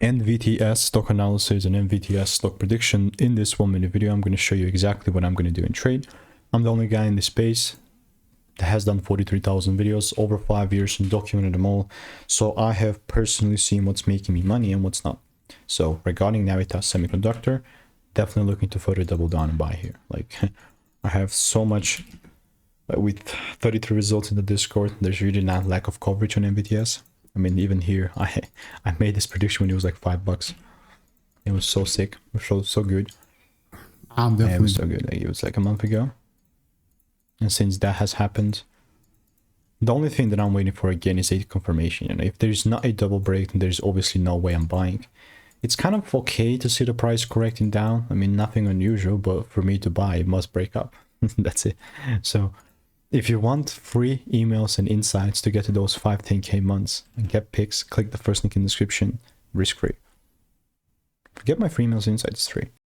NVTS stock analysis and NVTS stock prediction. In this 1-minute video, I'm going to show you exactly what I'm going to do in trade. I'm the only guy in this space that has done 43,000 videos over 5 years and documented them all. So I have personally seen what's making me money and what's not. So regarding Navitas Semiconductor, definitely looking to further double down and buy here. Like I have so much with 33 results in the Discord. There's really not lack of coverage on NVTS. I mean, even here, I made this prediction when it was like $5. It was so sick. It was so good. It was so good. Like, it was like a month ago. And since that has happened, the only thing that I'm waiting for again is a confirmation. You know, if there's not a double break, then there's obviously no way I'm buying. It's kind of okay to see the price correcting down. I mean, nothing unusual, but for me to buy, it must break up. That's it. So if you want free emails and insights to get to those 5-10K months and get picks, click the first link in the description, risk free. Get my free emails and insights, it's free.